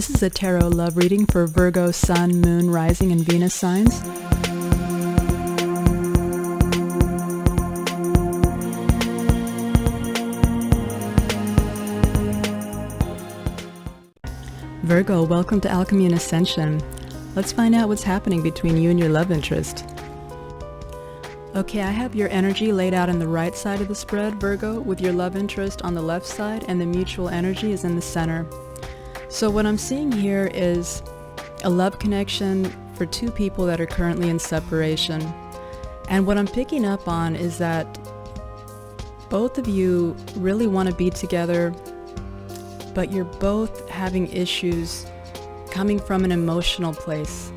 This is a tarot love reading for Virgo, Sun, Moon, Rising, and Venus signs. Virgo, welcome to Alchemy Ascension. Let's find out what's happening between you and your love interest. Okay, I have your energy laid out on the right side of the spread, Virgo, with your love interest on the left side, and the mutual energy is in the center. So what I'm seeing here is a love connection for two people that are currently in separation. And what I'm picking up on is that both of you really want to be together, but you're both having issues coming from an emotional place.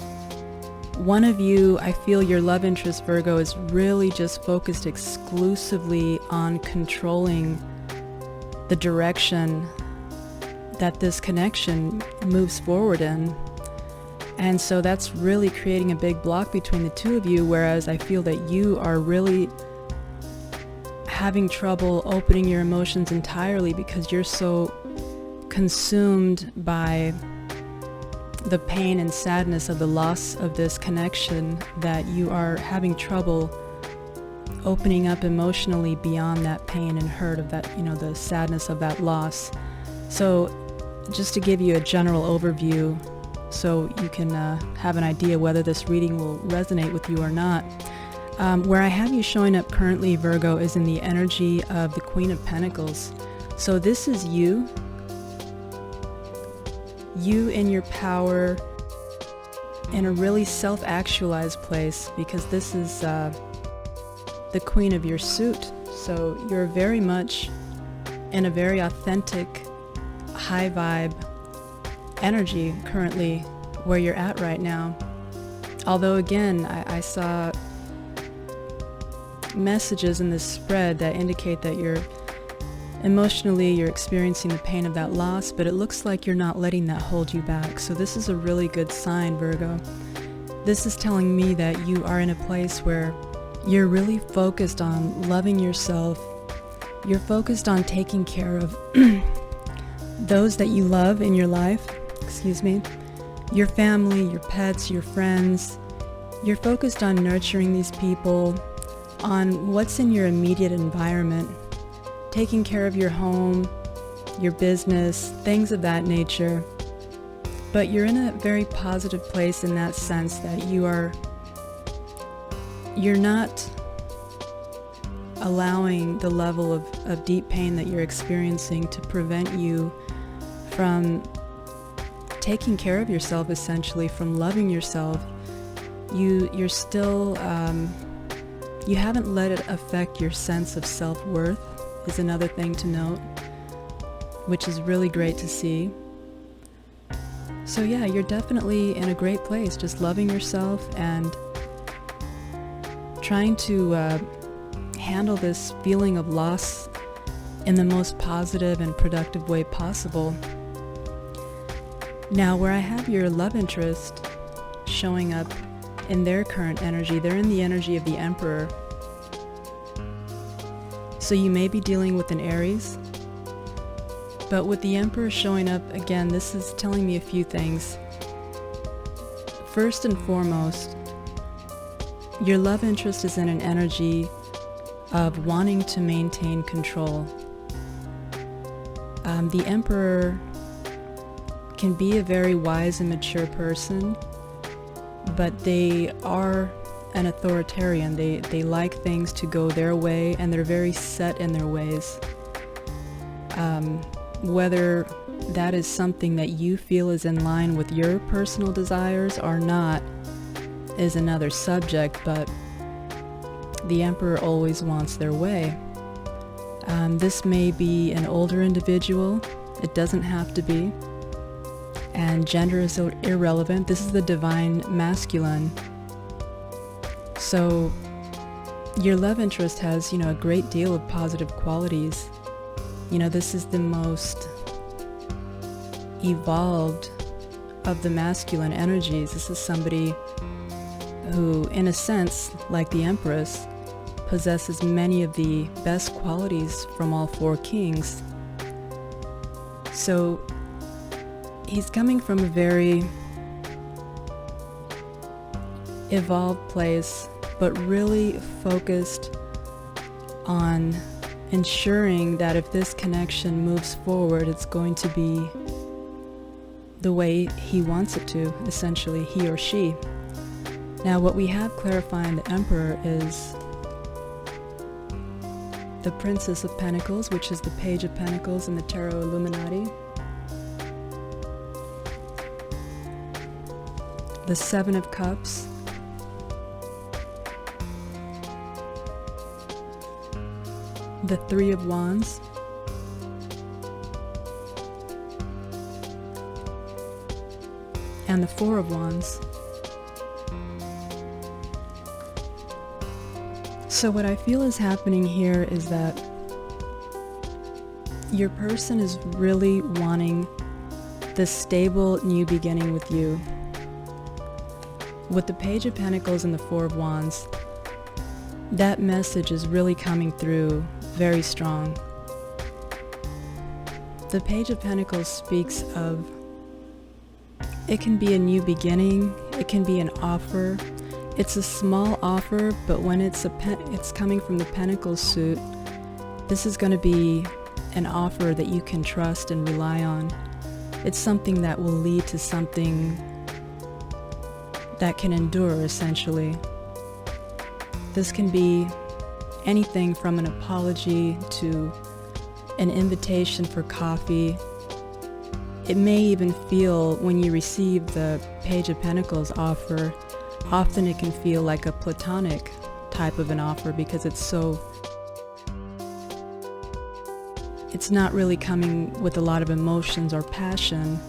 One of you, I feel your love interest, Virgo, is really just focused exclusively on controlling the direction that this connection moves forward in. And so that's really creating a big block between the two of you, whereas I feel that you are really having trouble opening your emotions entirely because you're so consumed by the pain and sadness of the loss of this connection that you are having trouble opening up emotionally beyond that pain and hurt of that, the sadness of that loss. So just to give you a general overview so you can have an idea whether this reading will resonate with you or not, where I have you showing up currently, Virgo, is in the energy of the Queen of Pentacles. So this is you in your power, in a really self-actualized place, because this is the Queen of your suit. So you're very much in a very authentic, high vibe energy currently where you're at right now. Although again, I saw messages in this spread that indicate that you're experiencing the pain of that loss, but it looks like you're not letting that hold you back. So this is a really good sign, Virgo. This is telling me that you are in a place where you're really focused on loving yourself. You're focused on taking care of those that you love in your life, your family, your pets, your friends. You're focused on nurturing these people, on what's in your immediate environment, taking care of your home, your business, things of that nature. But you're in a very positive place in that sense that you're not allowing the level of deep pain that you're experiencing to prevent you from taking care of yourself, essentially, from loving yourself. You're still, you haven't let it affect your sense of self-worth, is another thing to note, which is really great to see. So yeah, you're definitely in a great place, just loving yourself and trying to handle this feeling of loss in the most positive and productive way possible. Now, where I have your love interest showing up in their current energy, they're in the energy of the Emperor. So you may be dealing with an Aries, but with the Emperor showing up, again, this is telling me a few things. First and foremost, your love interest is in an energy of wanting to maintain control. The Emperor can be a very wise and mature person, but they are an authoritarian. They like things to go their way, and they're very set in their ways. Whether that is something that you feel is in line with your personal desires or not is another subject, but the Emperor always wants their way. This may be an older individual. It doesn't have to be. And gender is irrelevant. This is the divine masculine. So your love interest has, a great deal of positive qualities. This is the most evolved of the masculine energies. This is somebody who, in a sense, like the Empress, possesses many of the best qualities from all four kings. So he's coming from a very evolved place, but really focused on ensuring that if this connection moves forward, it's going to be the way he wants it to, essentially, he or she. Now, what we have clarifying the Emperor is the Princess of Pentacles, which is the Page of Pentacles in the Tarot Illuminati. The Seven of Cups. The Three of Wands. And the Four of Wands. So what I feel is happening here is that your person is really wanting this stable new beginning with you. With the Page of Pentacles and the Four of Wands, that message is really coming through very strong. The Page of Pentacles speaks of, it can be a new beginning, it can be an offer. It's a small offer, but when it's coming from the Pentacles suit, this is going to be an offer that you can trust and rely on. It's something that will lead to something that can endure, essentially. This can be anything from an apology to an invitation for coffee. It may even feel, when you receive the Page of Pentacles offer, often it can feel like a platonic type of an offer because it's not really coming with a lot of emotions or passion,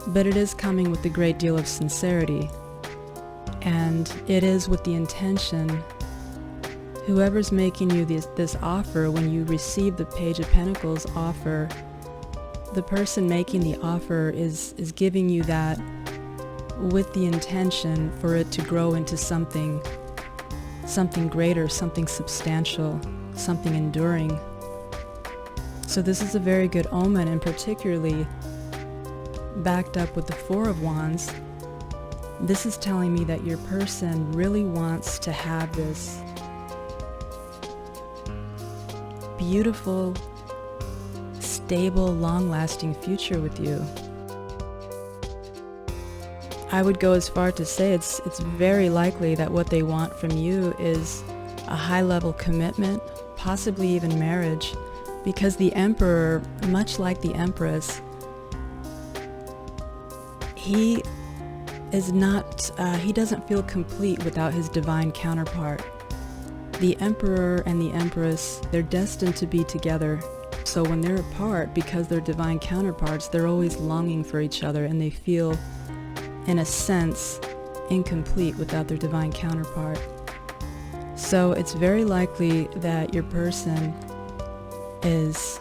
but it is coming with a great deal of sincerity. And it is with the intention, whoever's making you this offer, when you receive the Page of Pentacles offer, the person making the offer is giving you that with the intention for it to grow into something greater, something substantial, something enduring. So this is a very good omen, and particularly backed up with the Four of Wands, this is telling me that your person really wants to have this beautiful, stable, long-lasting future with you. I would go as far to say it's very likely that what they want from you is a high-level commitment, possibly even marriage, because the Emperor, much like the Empress, he doesn't feel complete without his divine counterpart. The Emperor and the Empress, they're destined to be together. So when they're apart, because they're divine counterparts, they're always longing for each other, and they feel, in a sense, incomplete without their divine counterpart. So it's very likely that your person is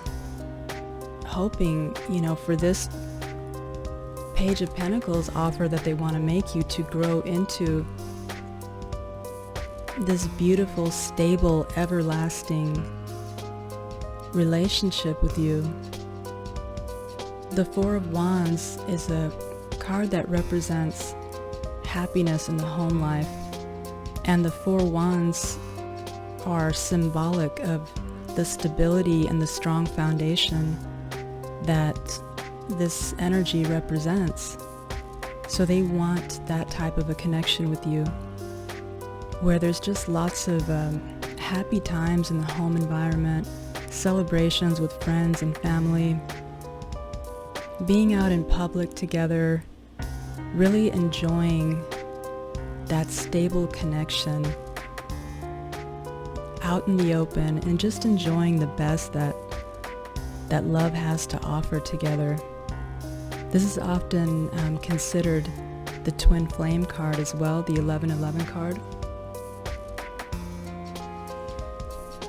hoping, for this Page of Pentacles offer that they want to make you to grow into this beautiful, stable, everlasting relationship with you. The Four of Wands is a card that represents happiness in the home life, and the Four Wands are symbolic of the stability and the strong foundation that this energy represents. So they want that type of a connection with you, where there's just lots of happy times in the home environment, celebrations with friends and family, being out in public together, really enjoying that stable connection out in the open, and just enjoying the best that love has to offer together. This is often considered the twin flame card as well, the 1111 card.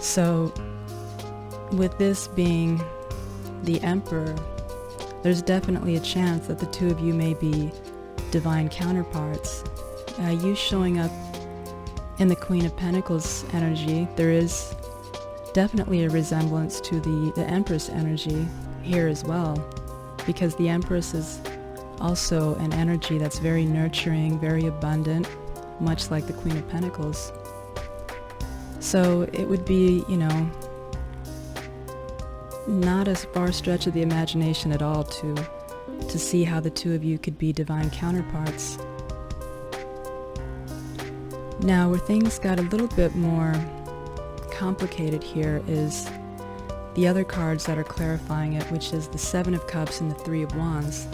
So with this being the Emperor, there's definitely a chance that the two of you may be divine counterparts. You showing up in the Queen of Pentacles energy, there is definitely a resemblance to the Empress energy here as well. because the Empress is also an energy that's very nurturing, very abundant, much like the Queen of Pentacles. So it would be, not a far stretch of the imagination at all to see how the two of you could be divine counterparts. Now, where things got a little bit more complicated here is the other cards that are clarifying it, which is the Seven of Cups and the Three of Wands.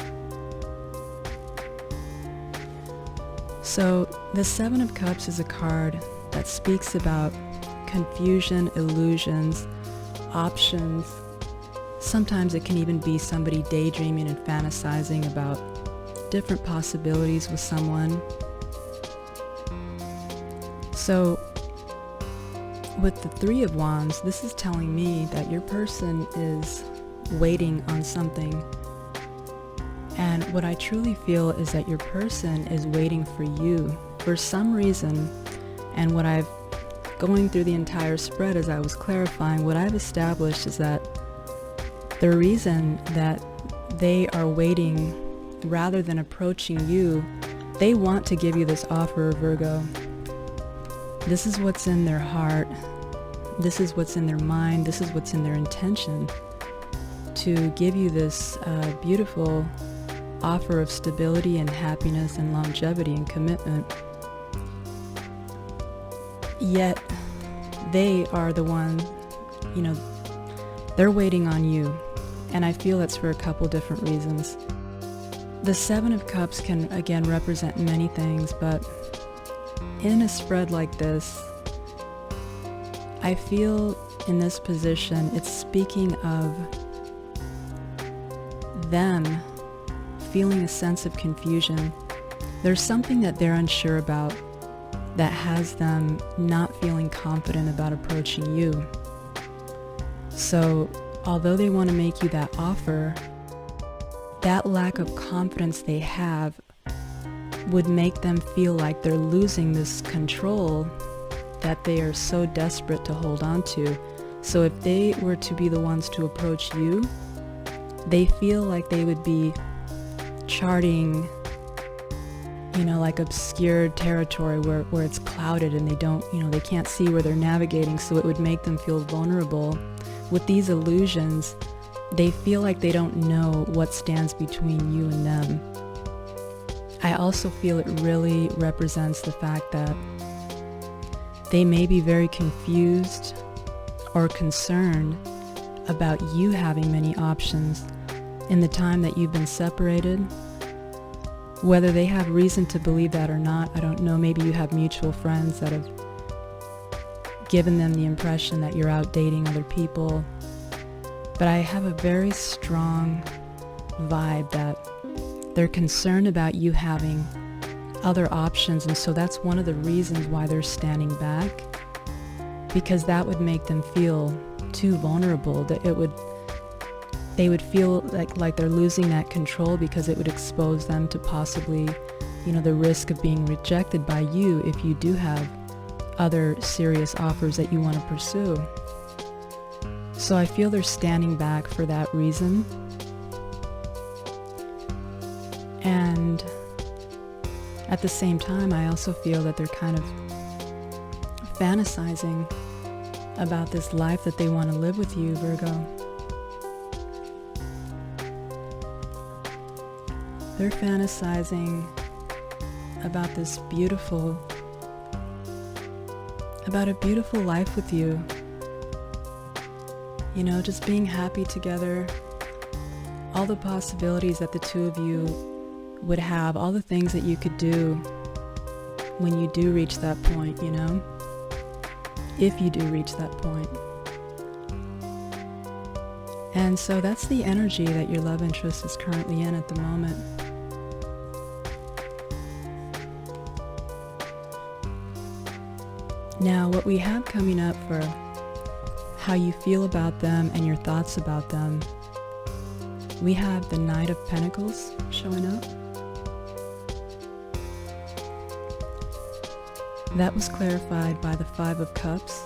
So the Seven of Cups is a card that speaks about confusion, illusions, options. Sometimes it can even be somebody daydreaming and fantasizing about different possibilities with someone. So with the Three of Wands, this is telling me that your person is waiting on something. And what I truly feel is that your person is waiting for you for some reason. And what I've, going through the entire spread as I was clarifying, what I've established is that the reason that they are waiting rather than approaching you, they want to give you this offer, Virgo. This is what's in their heart. This is what's in their mind. This is what's in their intention, to give you this beautiful offer of stability and happiness and longevity and commitment. Yet they are the one, they're waiting on you. And I feel it's for a couple different reasons. The Seven of Cups can again represent many things, but in a spread like this, I feel in this position it's speaking of them feeling a sense of confusion. There's something that they're unsure about that has them not feeling confident about approaching you. So although they want to make you that offer, that lack of confidence they have would make them feel like they're losing this control that they are so desperate to hold on to. So if they were to be the ones to approach you, they feel like they would be charting, like obscured territory where it's clouded and they don't, they can't see where they're navigating, so it would make them feel vulnerable. With these illusions, they feel like they don't know what stands between you and them. I also feel it really represents the fact that they may be very confused or concerned about you having many options in the time that you've been separated. Whether they have reason to believe that or not, I don't know. Maybe you have mutual friends that have given them the impression that you're out dating other people. But I have a very strong vibe that they're concerned about you having other options, and so that's one of the reasons why they're standing back, because that would make them feel too vulnerable, that they would feel like they're losing that control, because it would expose them to possibly, the risk of being rejected by you if you do have other serious offers that you want to pursue. So I feel they're standing back for that reason. And at the same time, I also feel that they're kind of fantasizing about this life that they want to live with you, Virgo. They're fantasizing about this about a beautiful life with you. Just being happy together, all the possibilities that the two of you would have, all the things that you could do when you do reach that point, if you do reach that point. And so that's the energy that your love interest is currently in at the moment. Now, what we have coming up for how you feel about them and your thoughts about them, we have the Knight of Pentacles showing up. That was clarified by the Five of Cups.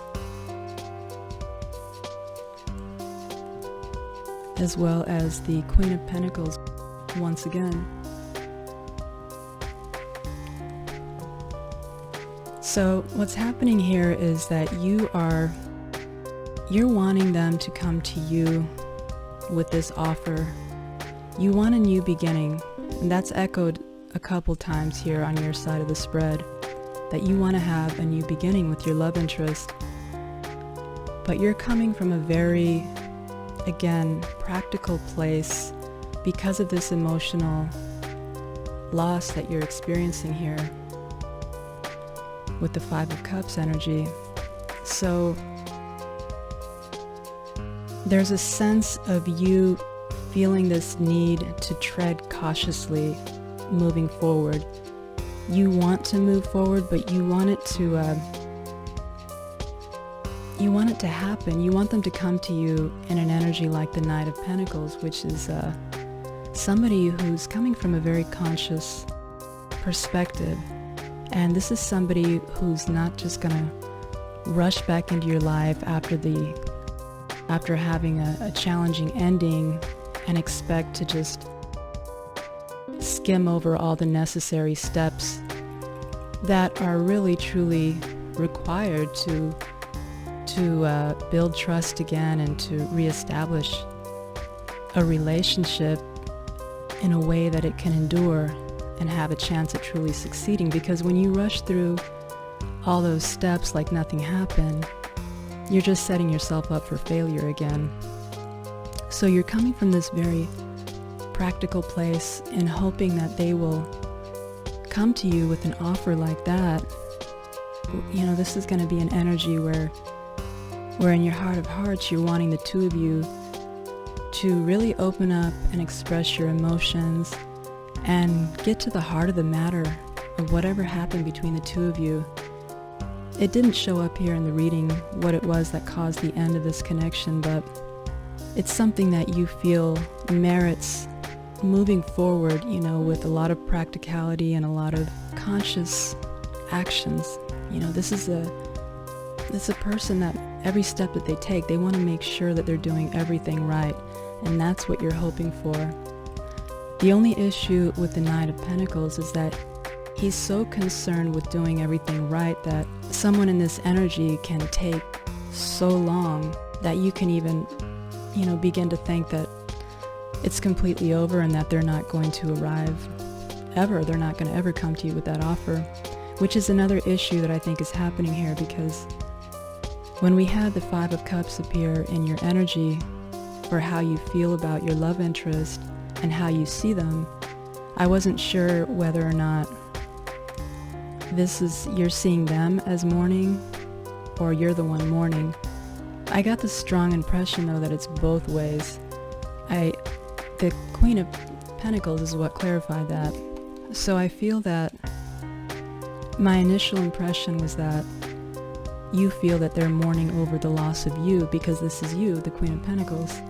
as well as the Queen of Pentacles once again. So what's happening here is that you're wanting them to come to you with this offer. You want a new beginning, and that's echoed a couple times here on your side of the spread, that you want to have a new beginning with your love interest. But you're coming from a very, again, practical place because of this emotional loss that you're experiencing here with the Five of Cups energy. So there's a sense of you feeling this need to tread cautiously moving forward. You want to move forward, but you want it to happen. You want them to come to you in an energy like the Knight of Pentacles, which is somebody who's coming from a very conscious perspective. And this is somebody who's not just gonna rush back into your life after having a challenging ending and expect to just skim over all the necessary steps that are really truly required to build trust again and to reestablish a relationship in a way that it can endure and have a chance at truly succeeding. Because when you rush through all those steps like nothing happened, you're just setting yourself up for failure again. So you're coming from this very practical place and hoping that they will come to you with an offer like that. You know, this is going to be an energy where in your heart of hearts, you're wanting the two of you to really open up and express your emotions and get to the heart of the matter of whatever happened between the two of you. It didn't show up here in the reading what it was that caused the end of this connection, but it's something that you feel merits moving forward, you know, with a lot of practicality and a lot of conscious actions. You know, this is a person that every step that they take, they want to make sure that they're doing everything right, and that's what you're hoping for. The only issue with the Knight of Pentacles is that he's so concerned with doing everything right that someone in this energy can take so long that you can even, you know, begin to think that it's completely over and that they're not going to arrive ever. They're not going to ever come to you with that offer, which is another issue that I think is happening here, because when we had the Five of Cups appear in your energy for how you feel about your love interest and how you see them, I wasn't sure whether or not you're seeing them as mourning or you're the one mourning. I got the strong impression though that it's both ways. The Queen of Pentacles is what clarified that. So I feel that my initial impression was that you feel that they're mourning over the loss of you because this is you, the Queen of Pentacles.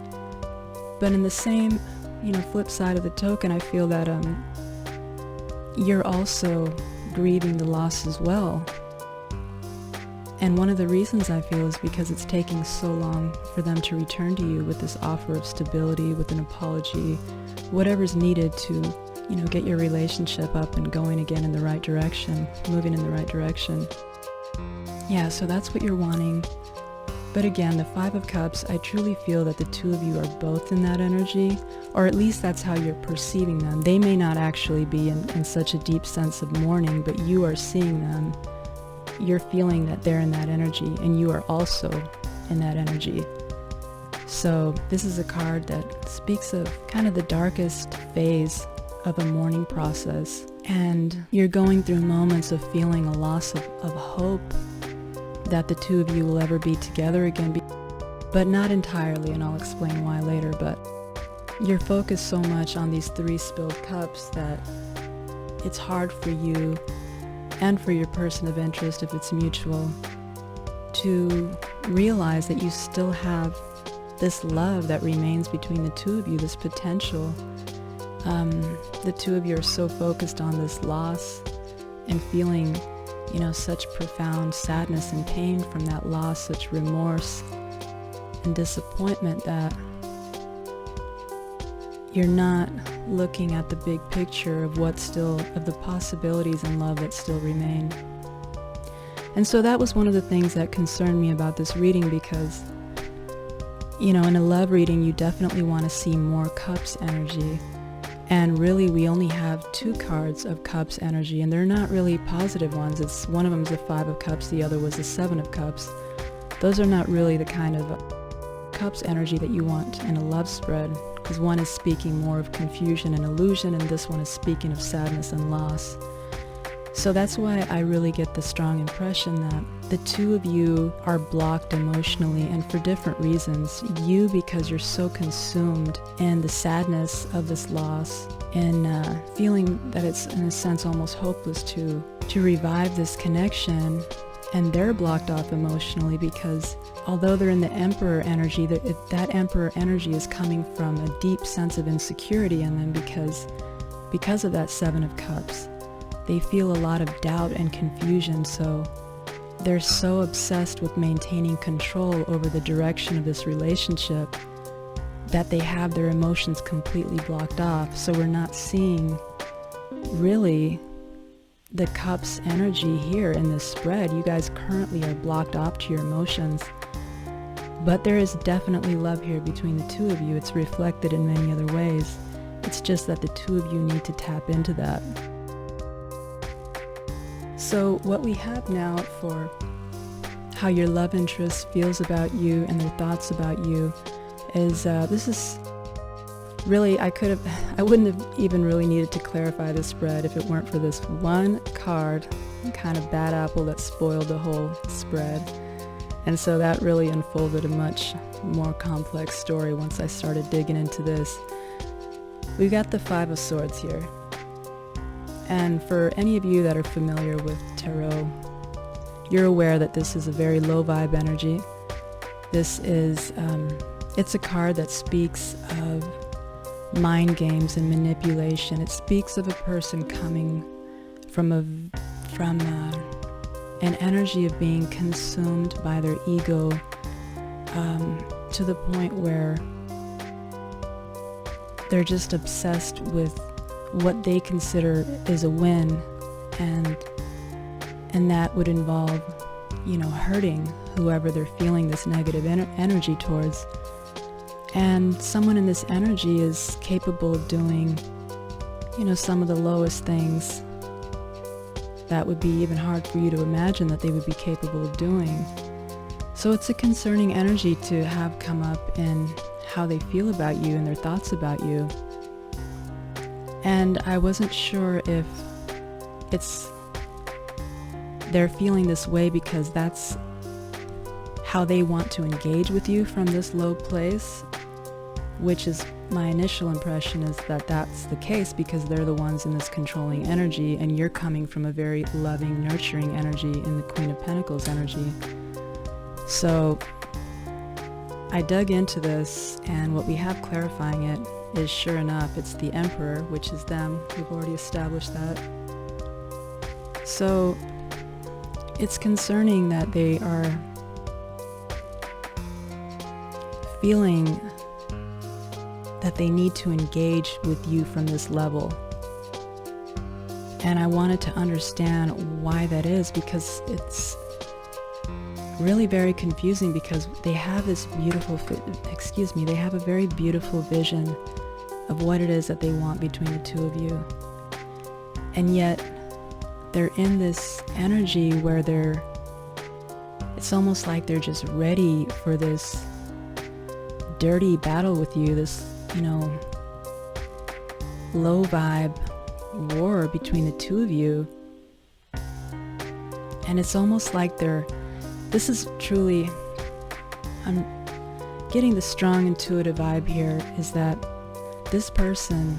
But in the same, you know, flip side of the token, I feel that you're also grieving the loss as well. And one of the reasons I feel is because it's taking so long for them to return to you with this offer of stability, with an apology, whatever's needed to, you know, get your relationship up and going again in the right direction, moving in the right direction. Yeah, so that's what you're wanting. But again, the Five of Cups, I truly feel that the two of you are both in that energy, or at least that's how you're perceiving them. They may not actually be in such a deep sense of mourning, but you are seeing them. You're feeling that they're in that energy, and you are also in that energy. So this is a card that speaks of kind of the darkest phase of a mourning process, and you're going through moments of feeling a loss of hope that the two of you will ever be together again, but not entirely, and I'll explain why later. But you're focused so much on these three spilled cups that it's hard for you and for your person of interest, if it's mutual, to realize that you still have this love that remains between the two of you, this potential. The two of you are so focused on this loss and feeling, you know, such profound sadness and pain from that loss, such remorse and disappointment, that you're not looking at the big picture of of the possibilities in love that still remain. And so that was one of the things that concerned me about this reading, because, in a love reading, you definitely want to see more Cups energy. And really, we only have 2 cards of Cups energy, and they're not really positive ones. One of them is the 5 of Cups, the other was the 7 of Cups. Those are not really the kind of Cups energy that you want in a love spread, because one is speaking more of confusion and illusion, and this one is speaking of sadness and loss. So that's why I really get the strong impression that the 2 of you are blocked emotionally, and for different reasons. You, because you're so consumed in the sadness of this loss, and feeling that it's in a sense almost hopeless to revive this connection, and they're blocked off emotionally because although they're in the Emperor energy, that Emperor energy is coming from a deep sense of insecurity in them because of that 7 of Cups. They feel a lot of doubt and confusion, so they're so obsessed with maintaining control over the direction of this relationship that they have their emotions completely blocked off. So we're not seeing really the Cups energy here in this spread. You guys currently are blocked off to your emotions, but there is definitely love here between the 2 of you. It's reflected in many other ways. It's just that the 2 of you need to tap into that. So what we have now for how your love interest feels about you and their thoughts about you is, this is really, I wouldn't have even really needed to clarify this spread if it weren't for this one card, kind of bad apple, that spoiled the whole spread. And so that really unfolded a much more complex story once I started digging into this. We've got the 5 of Swords here. And for any of you that are familiar with tarot, you're aware that this is a very low vibe energy. This is, it's a card that speaks of mind games and manipulation. It speaks of a person coming from an energy of being consumed by their ego, to the point where they're just obsessed with what they consider is a win, and that would involve, hurting whoever they're feeling this negative energy towards. And someone in this energy is capable of doing, some of the lowest things that would be even hard for you to imagine that they would be capable of doing. So it's a concerning energy to have come up in how they feel about you and their thoughts about you. And I wasn't sure if they're feeling this way because that's how they want to engage with you from this low place, which is my initial impression is that that's the case because they're the ones in this controlling energy, and you're coming from a very loving, nurturing energy in the Queen of Pentacles energy. So I dug into this, and what we have clarifying it is, sure enough, it's the Emperor, which is them. We've already established that. So it's concerning that they are feeling that they need to engage with you from this level. And I wanted to understand why that is, because it's really very confusing, because they have this beautiful, they have a very beautiful vision of what it is that they want between the 2 of you. And yet they're in this energy where it's almost like they're just ready for this dirty battle with you, this, low vibe war between the 2 of you. And it's almost like this is truly, I'm getting the strong intuitive vibe here, is that this person,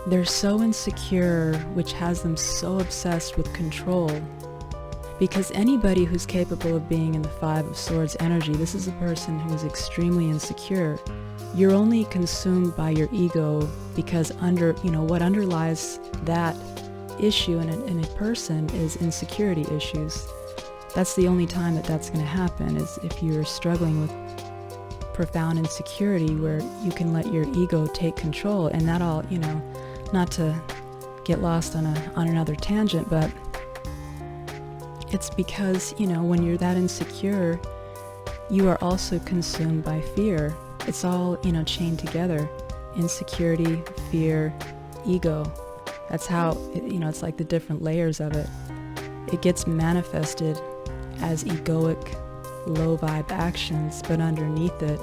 they're so insecure, which has them so obsessed with control. Because anybody who's capable of being in the 5 of Swords energy, this is a person who is extremely insecure. You're only consumed by your ego because what underlies that issue in a person is insecurity issues. That's the only time that's going to happen, is if you're struggling with profound insecurity where you can let your ego take control, and that all, not to get lost on another tangent, but it's because, when you're that insecure, you are also consumed by fear. It's all, chained together. Insecurity, fear, ego. That's how, it's like the different layers of it. It gets manifested as egoic, low vibe actions, but underneath it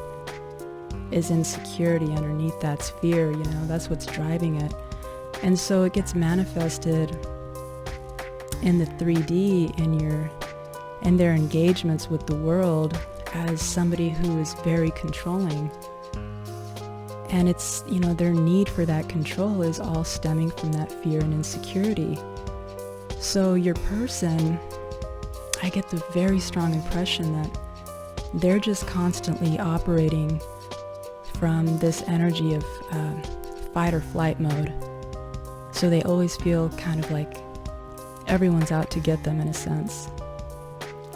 is insecurity. Underneath that's fear, that's what's driving it. And so it gets manifested in the 3D in their engagements with the world as somebody who is very controlling. And it's, their need for that control is all stemming from that fear and insecurity. So your person, I get the very strong impression that they're just constantly operating from this energy of fight or flight mode. So they always feel kind of like everyone's out to get them in a sense.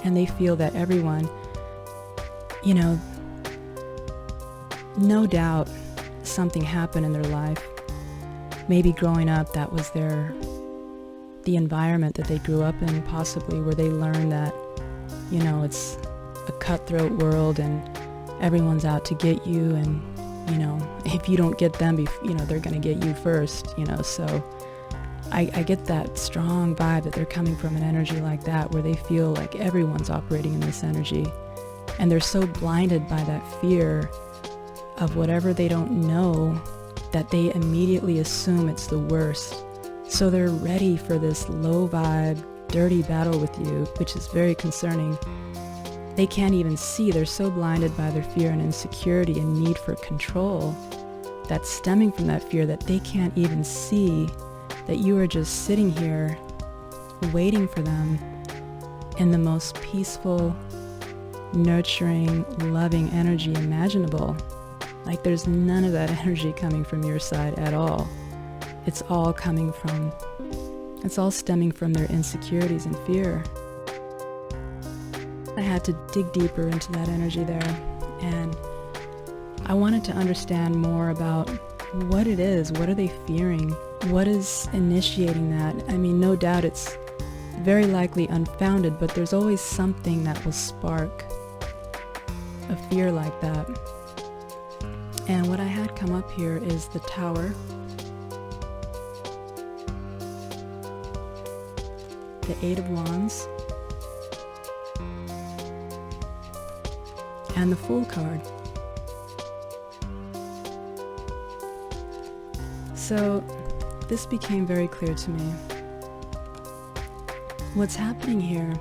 And they feel that everyone, no doubt something happened in their life. Maybe growing up, that was the environment that they grew up in, possibly, where they learned that, it's a cutthroat world and everyone's out to get you, and, if you don't get them, they're going to get you first, so I get that strong vibe that they're coming from an energy like that, where they feel like everyone's operating in this energy, and they're so blinded by that fear of whatever they don't know that they immediately assume it's the worst. So they're ready for this low vibe, dirty battle with you, which is very concerning. They can't even see. They're so blinded by their fear and insecurity and need for control that's stemming from that fear that they can't even see that you are just sitting here waiting for them in the most peaceful, nurturing, loving energy imaginable. Like there's none of that energy coming from your side at all. It's all stemming from their insecurities and fear. I had to dig deeper into that energy there, and I wanted to understand more about what it is. What are they fearing? What is initiating that? I mean, no doubt it's very likely unfounded, but there's always something that will spark a fear like that. And what I had come up here is the Tower, the Eight of Wands, and the Fool card. So this became very clear to me. What's happening here,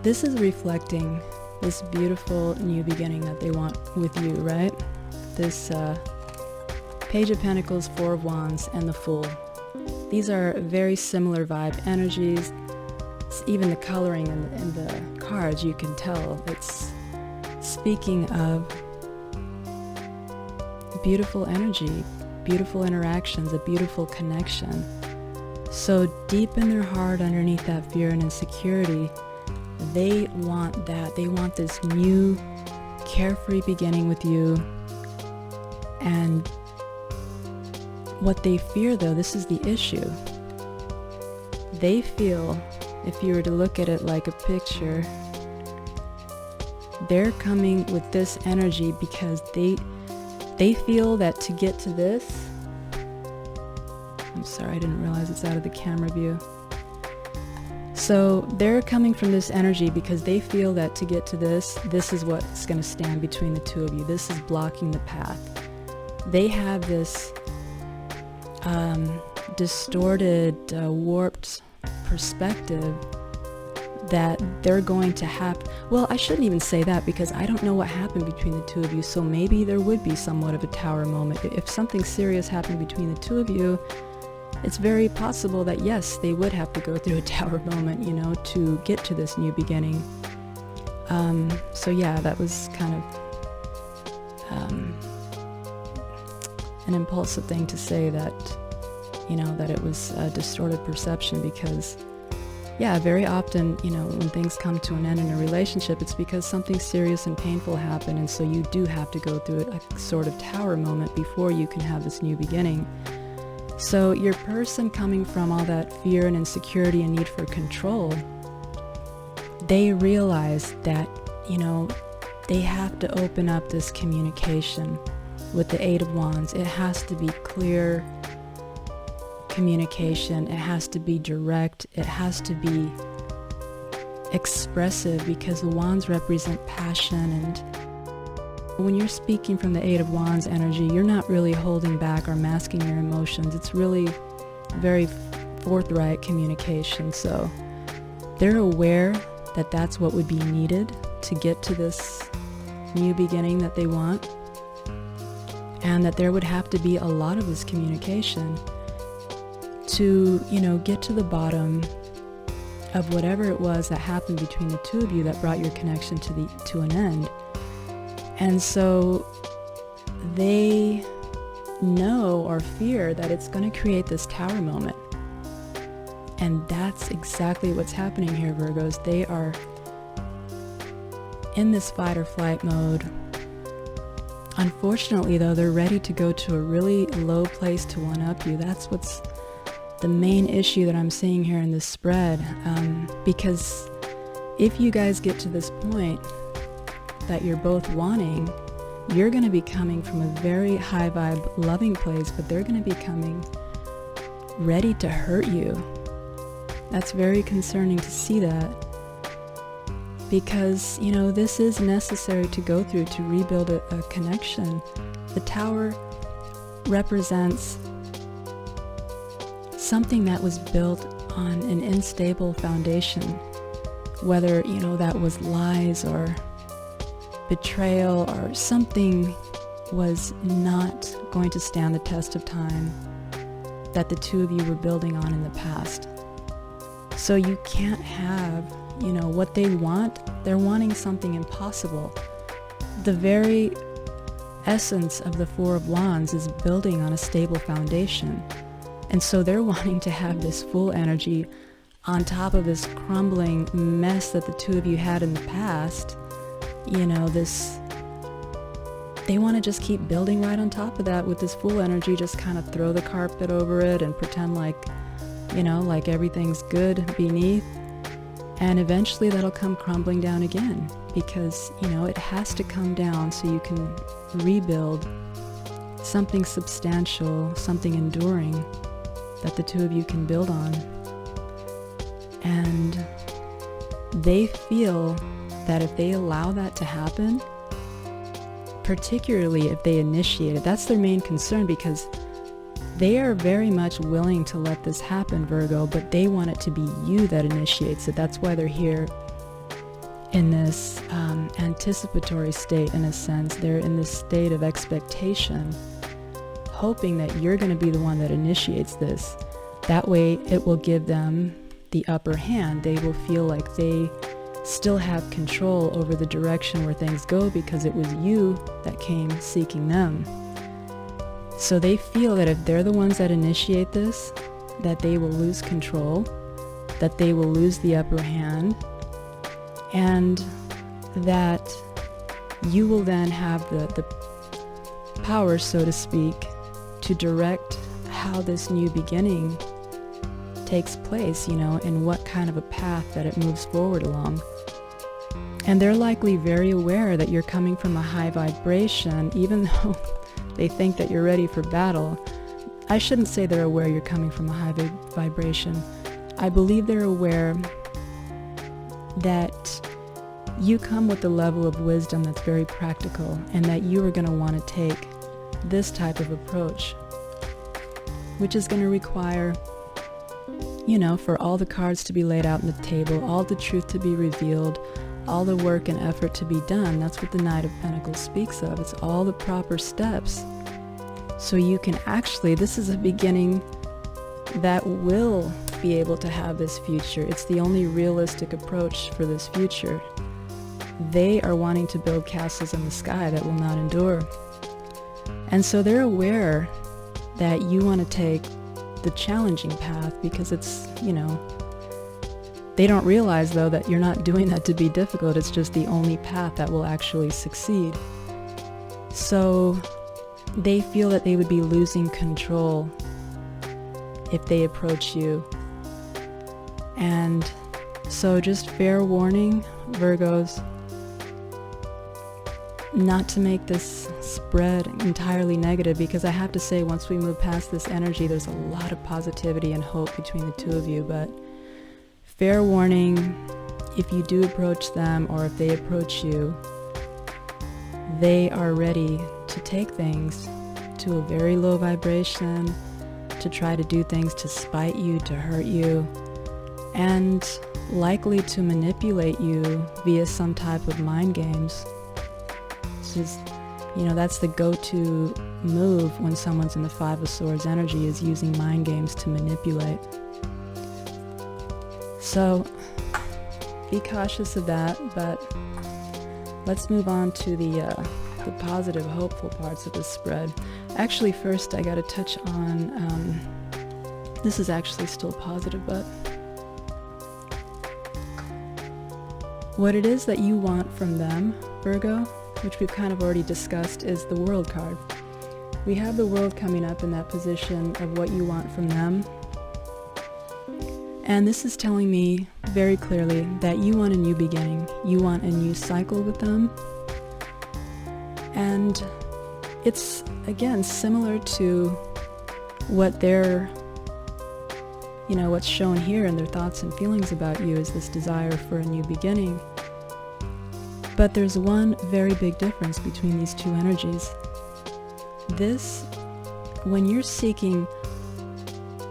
this is reflecting this beautiful new beginning that they want with you, right? This Page of Pentacles, Four of Wands, and the Fool. These are very similar vibe energies. Even the coloring in the cards, you can tell it's speaking of beautiful energy, beautiful interactions, a beautiful connection. So deep in their heart, underneath that fear and insecurity, they want that. They want this new, carefree beginning with you. And what they fear, though, this is the issue. They feel, if you were to look at it like a picture, they're coming with this energy because they feel that to get to this, I'm sorry, I didn't realize it's out of the camera view. So they're coming from this energy because they feel that to get to this is what's going to stand between the two of you. This is blocking the path. They have this distorted, warped perspective that they're going to have. Well, I shouldn't even say that because I don't know what happened between the two of you, so maybe there would be somewhat of a Tower moment. If something serious happened between the two of you, it's very possible that yes, they would have to go through a Tower moment, to get to this new beginning. So yeah, that was kind of an impulsive thing to say, that that it was a distorted perception, because yeah, very often, when things come to an end in a relationship, it's because something serious and painful happened, and so you do have to go through a sort of tower moment before you can have this new beginning. So your person, coming from all that fear and insecurity and need for control, they realize that, they have to open up this communication with the Eight of Wands. It has to be clear communication. It has to be direct. It has to be expressive, because the Wands represent passion, and when you're speaking from the Eight of Wands energy, you're not really holding back or masking your emotions. It's really very forthright communication. So they're aware that that's what would be needed to get to this new beginning that they want, and that there would have to be a lot of this communication to, get to the bottom of whatever it was that happened between the two of you that brought your connection to an end. And so they know or fear that it's going to create this tower moment. And that's exactly what's happening here, Virgos. They are in this fight or flight mode. Unfortunately, though, they're ready to go to a really low place to one-up you. That's what's the main issue that I'm seeing here in this spread. Because if you guys get to this point that you're both wanting, you're going to be coming from a very high vibe, loving place, but they're going to be coming ready to hurt you. That's very concerning to see that, because, this is necessary to go through to rebuild a connection. The Tower represents something that was built on an unstable foundation, whether, that was lies or betrayal, or something was not going to stand the test of time that the two of you were building on in the past. So you can't have, what they want. They're wanting something impossible. The very essence of the Four of Wands is building on a stable foundation. And so they're wanting to have this full energy on top of this crumbling mess that the two of you had in the past. They want to just keep building right on top of that with this full energy, just kind of throw the carpet over it and pretend like everything's good beneath. And eventually that'll come crumbling down again, because, it has to come down so you can rebuild something substantial, something enduring that the two of you can build on. And they feel that if they allow that to happen, particularly if they initiate it, that's their main concern, because they are very much willing to let this happen, Virgo, but they want it to be you that initiates it. That's why they're here in this anticipatory state, in a sense. They're in this state of expectation, hoping that you're going to be the one that initiates this. That way it will give them the upper hand. They will feel like they still have control over the direction where things go, because it was you that came seeking them. So they feel that if they're the ones that initiate this, that they will lose control, that they will lose the upper hand, and that you will then have the power, so to speak, to direct how this new beginning takes place, and what kind of a path that it moves forward along. And they're likely very aware that you're coming from a high vibration, even though they think that you're ready for battle. I shouldn't say they're aware you're coming from a high vibration. I believe they're aware that you come with a level of wisdom that's very practical, and that you are going to want to take this type of approach, which is going to require, for all the cards to be laid out on the table, all the truth to be revealed, all the work and effort to be done. That's what the Knight of Pentacles speaks of. It's all the proper steps. So you can actually, this is a beginning that will be able to have this future. It's the only realistic approach for this future. They are wanting to build castles in the sky that will not endure. And so they're aware that you want to take the challenging path, because it's, They don't realize, though, that you're not doing that to be difficult. It's just the only path that will actually succeed. So they feel that they would be losing control if they approach you. And so just fair warning, Virgos, not to make this spread entirely negative, because I have to say, once we move past this energy, there's a lot of positivity and hope between the two of you. But fair warning, if you do approach them, or if they approach you, they are ready to take things to a very low vibration, to try to do things to spite you, to hurt you, and likely to manipulate you via some type of mind games. It's just, that's the go-to move when someone's in the Five of Swords energy, is using mind games to manipulate. So be cautious of that, but let's move on to the positive, hopeful parts of this spread. Actually, first I got to touch on, this is actually still positive, but what it is that you want from them, Virgo, which we've kind of already discussed, is the World card. We have the World coming up in that position of what you want from them. And this is telling me very clearly that you want a new beginning. You want a new cycle with them. And it's, again, similar to what they're, what's shown here in their thoughts and feelings about you, is this desire for a new beginning. But there's one very big difference between these two energies. This, when you're seeking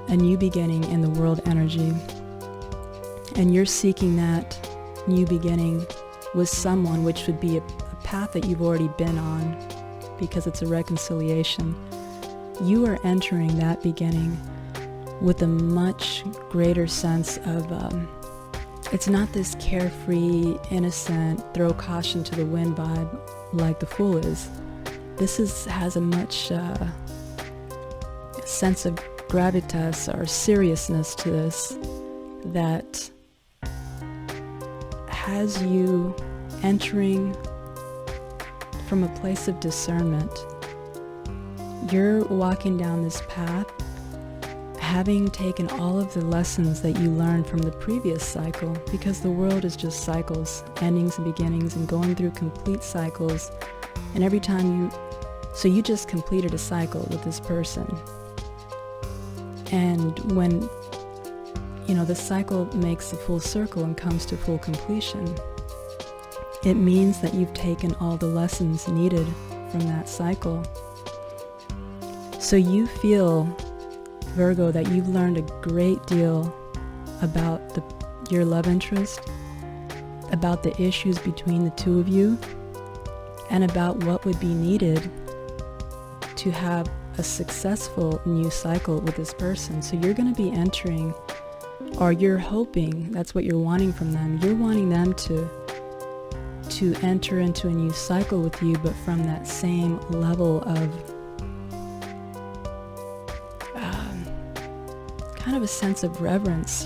a new beginning in the World energy, and you're seeking that new beginning with someone, which would be a path that you've already been on, because it's a reconciliation, you are entering that beginning with a much greater sense of, it's not this carefree, innocent, throw caution to the wind vibe like the Fool is. This has a much sense of gravitas or seriousness to this that has you entering from a place of discernment. You're walking down this path having taken all of the lessons that you learned from the previous cycle, because the world is just cycles, endings and beginnings, and going through complete cycles. And every time you just completed a cycle with this person. And when, the cycle makes a full circle and comes to full completion, it means that you've taken all the lessons needed from that cycle. So you feel, Virgo, that you've learned a great deal about your love interest, about the issues between the two of you, and about what would be needed to have a successful new cycle with this person. So you're going to be entering, or you're hoping, that's what you're wanting from them. You're wanting them to enter into a new cycle with you, but from that same level of kind of a sense of reverence,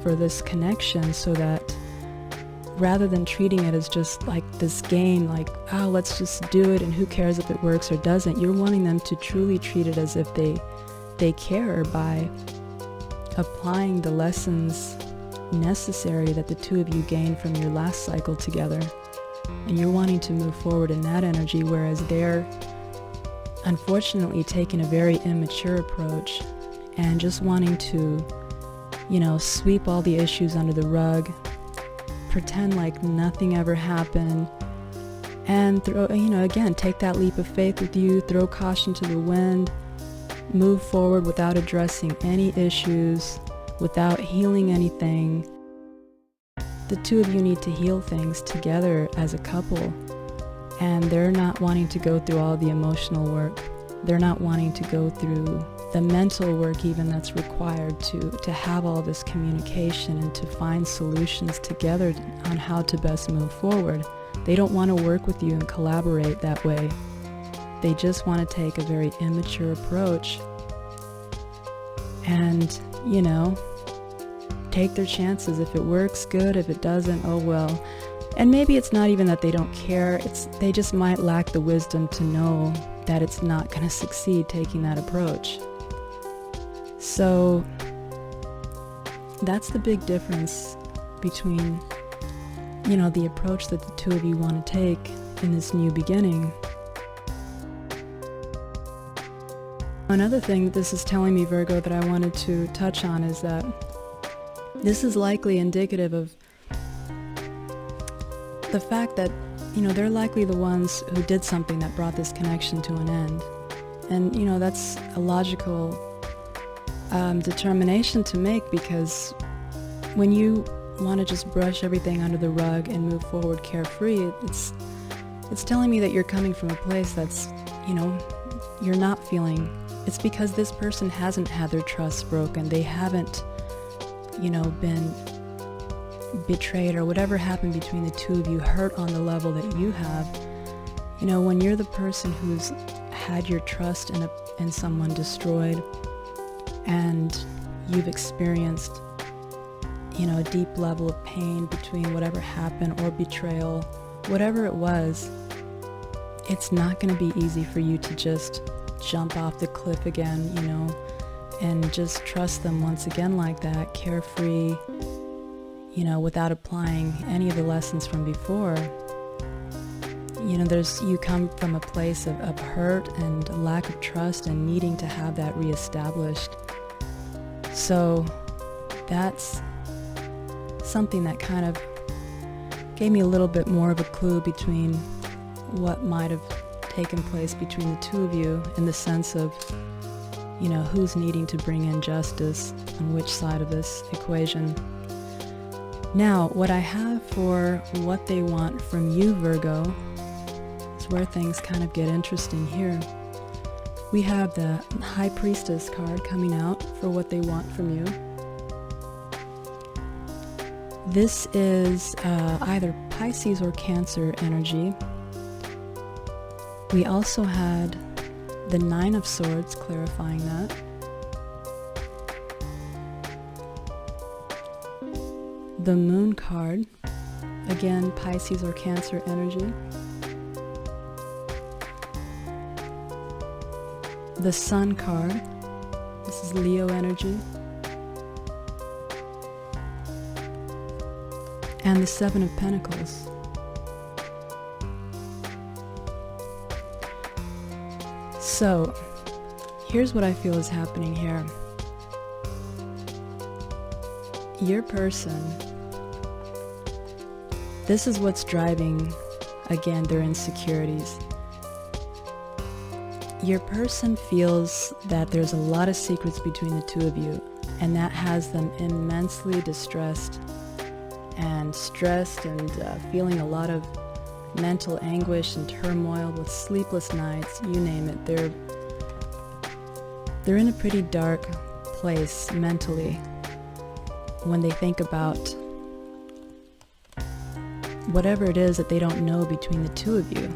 for this connection, so that rather than treating it as just like this game, like, oh, let's just do it and who cares if it works or doesn't, you're wanting them to truly treat it as if they care, by applying the lessons necessary that the two of you gained from your last cycle together. And you're wanting to move forward in that energy, whereas they're unfortunately taking a very immature approach and just wanting to, sweep all the issues under the rug, pretend like nothing ever happened, and again, take that leap of faith with you, throw caution to the wind, move forward without addressing any issues, without healing anything. The two of you need to heal things together as a couple, and they're not wanting to go through all the emotional work. They're not wanting to go through the mental work even that's required to have all this communication and to find solutions together on how to best move forward. They don't want to work with you and collaborate that way. They just want to take a very immature approach and, take their chances. If it works, good. If it doesn't, oh well. And maybe it's not even that they don't care, they just might lack the wisdom to know that it's not going to succeed taking that approach. So that's the big difference between, the approach that the two of you want to take in this new beginning. Another thing that this is telling me, Virgo, that I wanted to touch on is that this is likely indicative of the fact that, they're likely the ones who did something that brought this connection to an end. And, that's a logical determination to make, because when you want to just brush everything under the rug and move forward carefree, it's telling me that you're coming from a place that's, you're not feeling. It's because this person hasn't had their trust broken. They haven't, been betrayed, or whatever happened between the two of you hurt on the level that you have. When you're the person who's had your trust in someone destroyed, and you've experienced, a deep level of pain between whatever happened, or betrayal, whatever it was, it's not going to be easy for you to just jump off the cliff again, and just trust them once again like that, carefree, without applying any of the lessons from before. You come from a place of hurt and a lack of trust and needing to have that reestablished. So that's something that kind of gave me a little bit more of a clue between what might have taken place between the two of you, in the sense of, who's needing to bring in justice on which side of this equation. Now, what I have for what they want from you, Virgo, is where things kind of get interesting here. We have the High Priestess card coming out for what they want from you. This is either Pisces or Cancer energy. We also had the Nine of Swords, clarifying that. The Moon card, again Pisces or Cancer energy. The Sun card, this is Leo energy. And the Seven of Pentacles. So, here's what I feel is happening here. Your person, this is what's driving, again, their insecurities. Your person feels that there's a lot of secrets between the two of you, and that has them immensely distressed and stressed and feeling a lot of mental anguish and turmoil with sleepless nights, you name it. They're in a pretty dark place mentally when they think about whatever it is that they don't know between the two of you.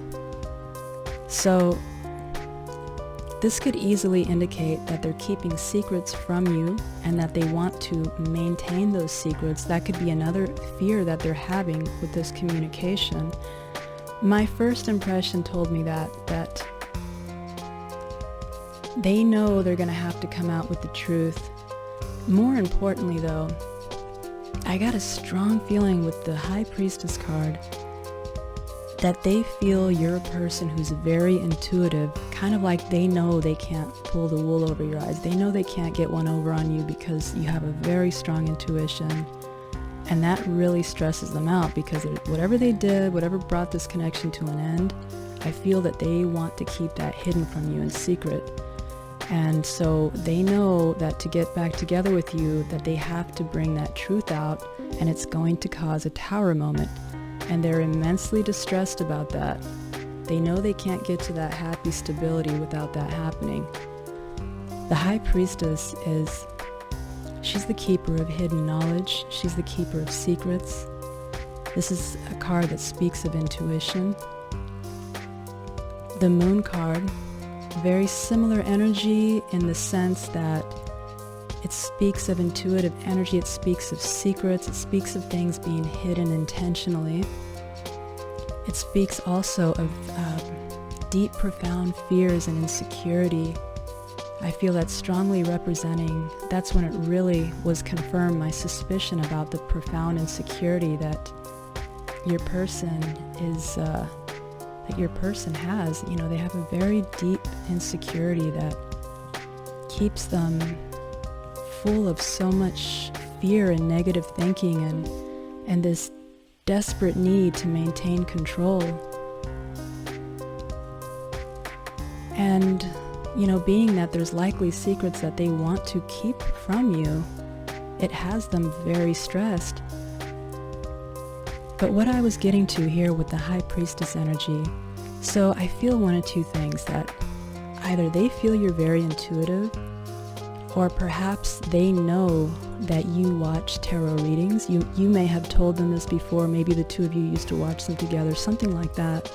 So this could easily indicate that they're keeping secrets from you and that they want to maintain those secrets. That could be another fear that they're having with this communication. My first impression told me that they know they're going to have to come out with the truth. More importantly, though, I got a strong feeling with the High Priestess card that they feel you're a person who's very intuitive, kind of like they know they can't pull the wool over your eyes. They know they can't get one over on you because you have a very strong intuition. And that really stresses them out, because whatever they did, whatever brought this connection to an end, I feel that they want to keep that hidden from you in secret. And so they know that to get back together with you, that they have to bring that truth out, and it's going to cause a tower moment. And they're immensely distressed about that. They know they can't get to that happy stability without that happening. The High Priestess she's the keeper of hidden knowledge. She's the keeper of secrets. This is a card that speaks of intuition. The Moon card, very similar energy in the sense that It speaks of intuitive energy, it speaks of secrets, it speaks of things being hidden intentionally. It speaks also of deep, profound fears and insecurity. I feel that's strongly representing, that's when it really was confirmed, my suspicion about the profound insecurity that your person is, that your person has. You know, they have a very deep insecurity that keeps them full of so much fear and negative thinking and this desperate need to maintain control. And, you know, being that there's likely secrets that they want to keep from you, it has them very stressed. But what I was getting to here with the High Priestess energy, so I feel one of two things, that either they feel you're very intuitive, or perhaps they know that you watch tarot readings. You may have told them this before, maybe the two of you used to watch them together, something like that,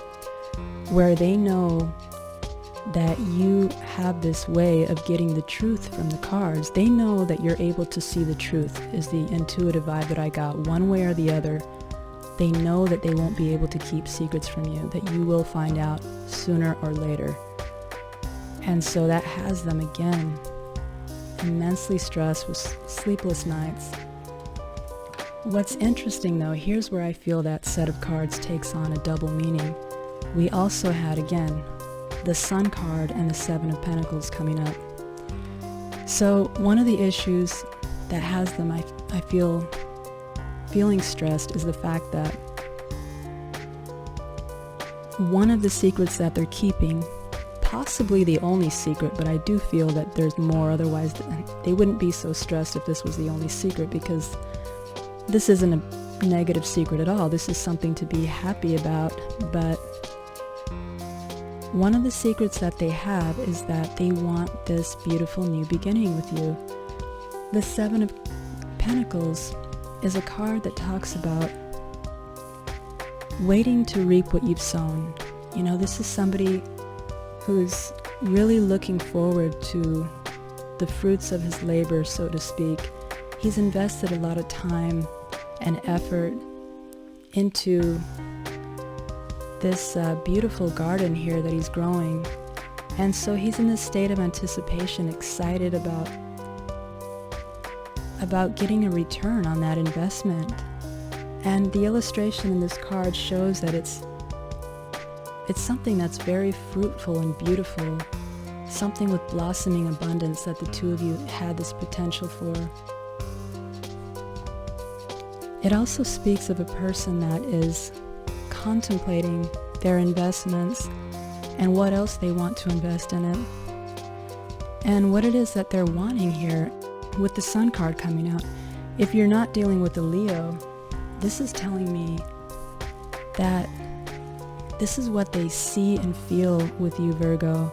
where they know that you have this way of getting the truth from the cards. They know that you're able to see the truth, is the intuitive vibe that I got, one way or the other. They know that they won't be able to keep secrets from you, that you will find out sooner or later. And so that has them, again, immensely stressed with sleepless nights. What's interesting though, here's where I feel that set of cards takes on a double meaning. We also had, again, the Sun card and the Seven of Pentacles coming up. So one of the issues that has them, I feel feeling stressed, is the fact that one of the secrets that they're keeping, possibly the only secret, but I do feel that there's more, otherwise they wouldn't be so stressed if this was the only secret, because this isn't a negative secret at all. This is something to be happy about. But one of the secrets that they have is that they want this beautiful new beginning with you. The Seven of Pentacles is a card that talks about waiting to reap what you've sown. You know, this is somebody who's really looking forward to the fruits of his labor, so to speak. He's invested a lot of time and effort into this beautiful garden here that he's growing. And so he's in this state of anticipation, excited about getting a return on that investment. And the illustration in this card shows that it's something that's very fruitful and beautiful, something with blossoming abundance that the two of you had this potential for. It also speaks of a person that is contemplating their investments and what else they want to invest in it, and what it is that they're wanting here with the Sun card coming out. If you're not dealing with a Leo, this is telling me that this is what they see and feel with you, Virgo,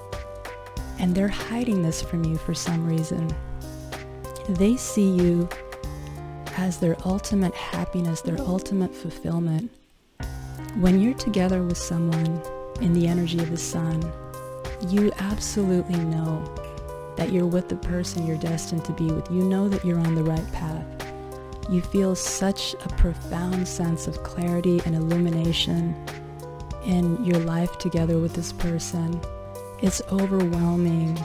and they're hiding this from you for some reason. They see you as their ultimate happiness, their ultimate fulfillment. When you're together with someone in the energy of the Sun, you absolutely know that you're with the person you're destined to be with. You know that you're on the right path. You feel such a profound sense of clarity and illumination in your life together with this person. It's overwhelming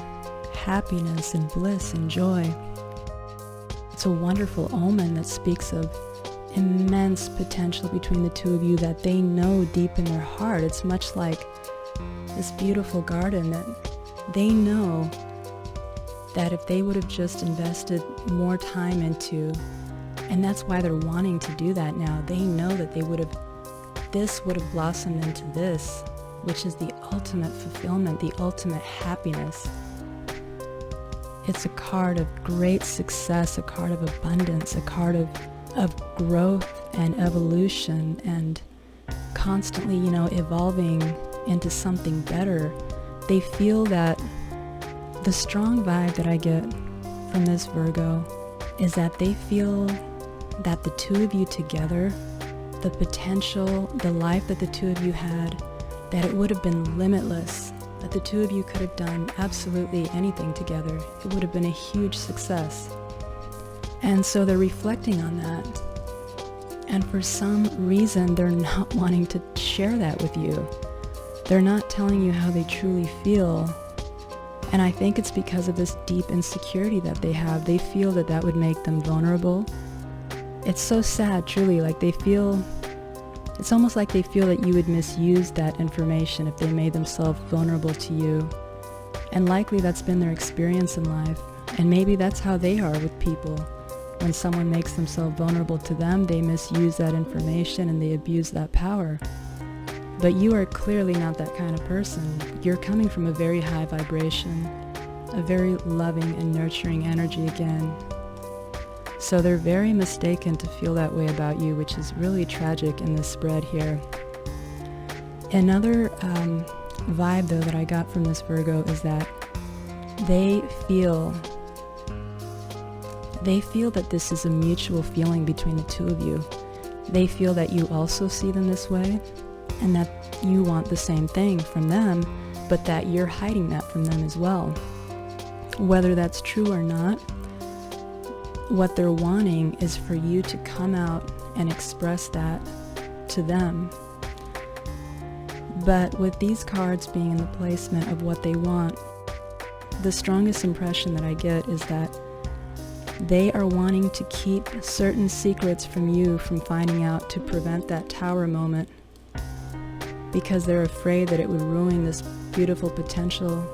happiness and bliss and joy. It's a wonderful omen that speaks of immense potential between the two of you that they know deep in their heart. It's much like this beautiful garden that they know that if they would have just invested more time into, and that's why they're wanting to do that now, they know that this would have blossomed into this, which is the ultimate fulfillment, the ultimate happiness. It's a card of great success, a card of abundance, a card of growth and evolution, and constantly, evolving into something better. They feel that the strong vibe that I get from this Virgo is that they feel that the two of you together, the potential, the life that the two of you had, that it would have been limitless, that the two of you could have done absolutely anything together. It would have been a huge success. And so they're reflecting on that. And for some reason, they're not wanting to share that with you. They're not telling you how they truly feel. And I think it's because of this deep insecurity that they have. They feel that that would make them vulnerable. It's so sad, truly. Like it's almost like they feel that you would misuse that information if they made themselves vulnerable to you. And likely that's been their experience in life. And maybe that's how they are with people. When someone makes themselves vulnerable to them, they misuse that information and they abuse that power. But you are clearly not that kind of person. You're coming from a very high vibration, a very loving and nurturing energy again. So they're very mistaken to feel that way about you, which is really tragic in this spread here. Another vibe, though, that I got from this Virgo is that they feel that this is a mutual feeling between the two of you. They feel that you also see them this way and that you want the same thing from them, but that you're hiding that from them as well. Whether that's true or not, what they're wanting is for you to come out and express that to them. But with these cards being in the placement of what they want, the strongest impression that I get is that they are wanting to keep certain secrets from you from finding out to prevent that tower moment, because they're afraid that it would ruin this beautiful potential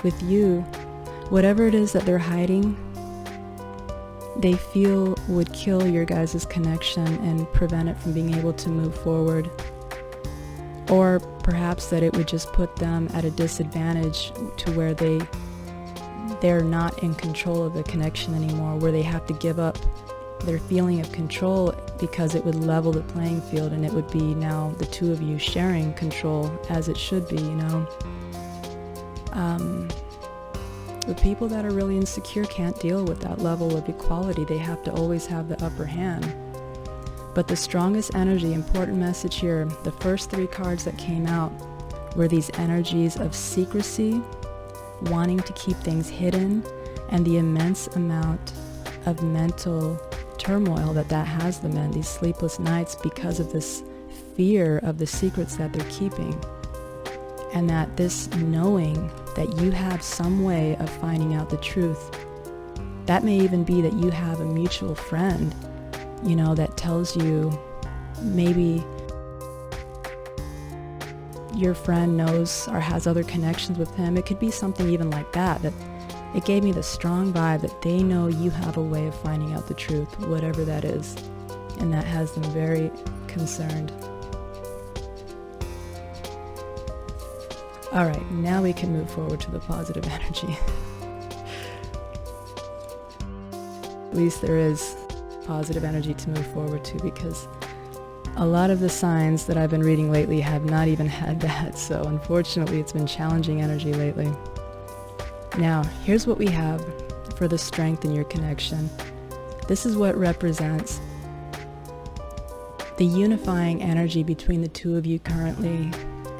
with you. Whatever it is that they're hiding, they feel would kill your guys' connection and prevent it from being able to move forward. Or perhaps that it would just put them at a disadvantage to where they're not in control of the connection anymore, where they have to give up their feeling of control because it would level the playing field and it would be now the two of you sharing control as it should be, you know. The people that are really insecure can't deal with that level of equality. They have to always have the upper hand. But the strongest energy, important message here, the first three cards that came out were these energies of secrecy, wanting to keep things hidden, and the immense amount of mental turmoil that has them in, these sleepless nights because of this fear of the secrets that they're keeping. And that this knowing that you have some way of finding out the truth. That may even be that you have a mutual friend, you know, that tells you, maybe your friend knows or has other connections with him. It could be something even like that, that it gave me the strong vibe that they know you have a way of finding out the truth, whatever that is. And that has them very concerned. All right, now we can move forward to the positive energy. At least there is positive energy to move forward to, because a lot of the signs that I've been reading lately have not even had that, so unfortunately it's been challenging energy lately. Now, here's what we have for the strength in your connection. This is what represents the unifying energy between the two of you currently,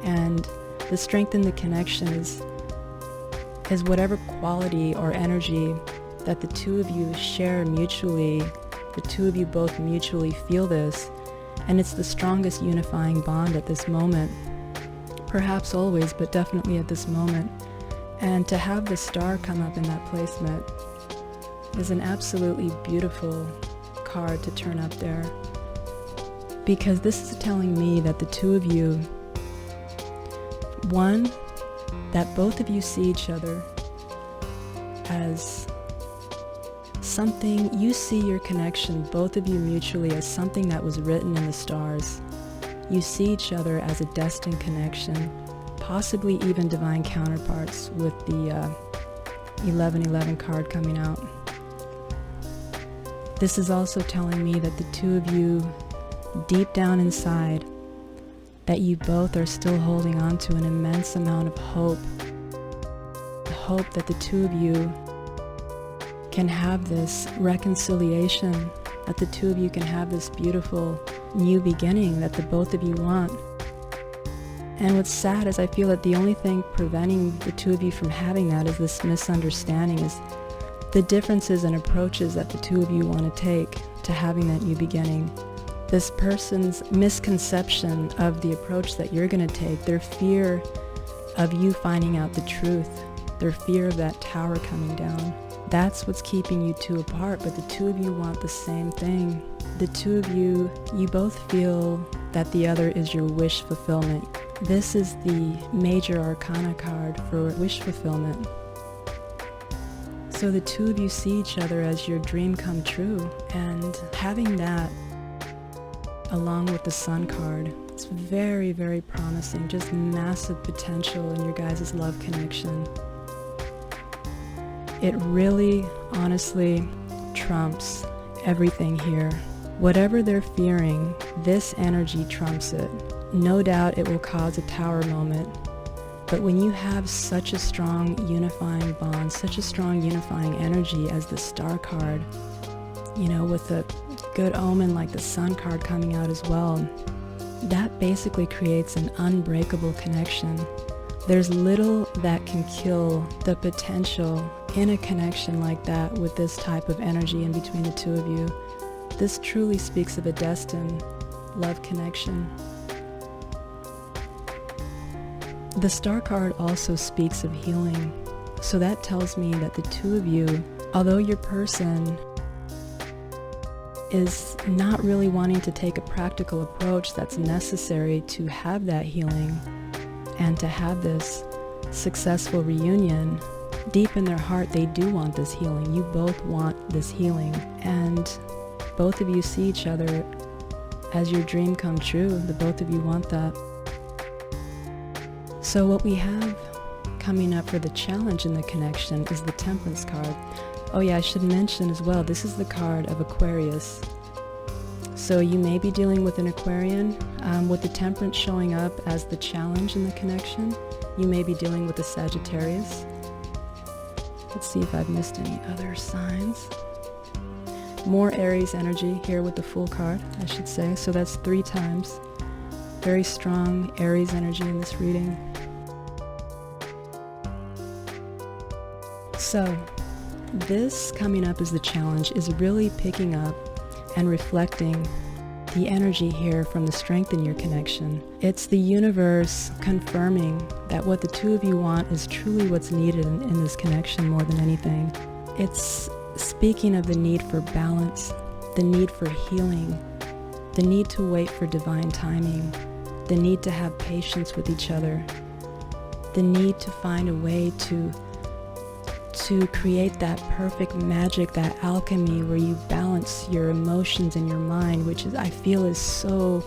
and the strength in the connection is whatever quality or energy that the two of you share mutually. The two of you both mutually feel this, and it's the strongest unifying bond at this moment. Perhaps always, but definitely at this moment. And to have the star come up in that placement is an absolutely beautiful card to turn up there, because this is telling me that the two of you, one, that both of you see each other as something, you see your connection, both of you mutually, as something that was written in the stars. You see each other as a destined connection, possibly even divine counterparts, with the 1111 card coming out. This is also telling me that the two of you, deep down inside, that you both are still holding on to an immense amount of hope. The hope that the two of you can have this reconciliation, that the two of you can have this beautiful new beginning that the both of you want. And what's sad is I feel that the only thing preventing the two of you from having that is this misunderstanding, is the differences and approaches that the two of you want to take to having that new beginning. This person's misconception of the approach that you're going to take, their fear of you finding out the truth, their fear of that tower coming down. That's what's keeping you two apart, but the two of you want the same thing. The two of you both feel that the other is your wish fulfillment. This is the Major Arcana card for wish fulfillment. So the two of you see each other as your dream come true, and having that along with the Sun card, it's very, very promising, just massive potential in your guys' love connection. It really, honestly, trumps everything here. Whatever they're fearing, this energy trumps it. No doubt it will cause a tower moment, but when you have such a strong unifying bond, such a strong unifying energy as the Star card, you know, with a good omen like the Sun card coming out as well, that basically creates an unbreakable connection. There's little that can kill the potential in a connection like that with this type of energy in between the two of you. This truly speaks of a destined love connection. The Star card also speaks of healing. So that tells me that the two of you, although your person is not really wanting to take a practical approach that's necessary to have that healing and to have this successful reunion, deep in their heart they do want this healing. You both want this healing, and both of you see each other as your dream come true. The both of you want that. So what we have coming up for the challenge in the connection is the Temperance card. Oh yeah, I should mention as well, this is the card of Aquarius. So you may be dealing with an Aquarian. With the Temperance showing up as the challenge in the connection, you may be dealing with a Sagittarius. Let's see if I've missed any other signs. More Aries energy here with the Fool card, I should say. So that's 3 times. Very strong Aries energy in this reading. So this coming up as the challenge is really picking up and reflecting the energy here from the strength in your connection. It's the universe confirming that what the two of you want is truly what's needed in this connection more than anything. It's speaking of the need for balance, the need for healing, the need to wait for divine timing, the need to have patience with each other, the need to find a way to create that perfect magic, that alchemy where you balance your emotions and your mind, which is, I feel, is so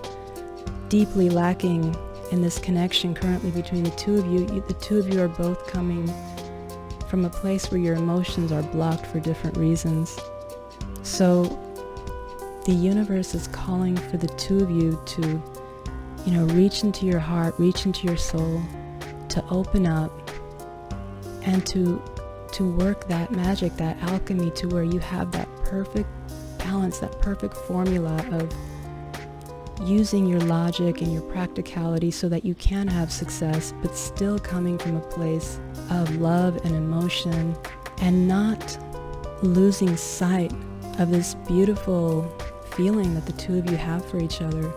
deeply lacking in this connection currently between the two of you. The two of you are both coming from a place where your emotions are blocked for different reasons. So the universe is calling for the two of you to, you know, reach into your heart, reach into your soul, to open up and to work that magic, that alchemy, to where you have that perfect balance, that perfect formula of using your logic and your practicality so that you can have success, but still coming from a place of love and emotion, and not losing sight of this beautiful feeling that the two of you have for each other.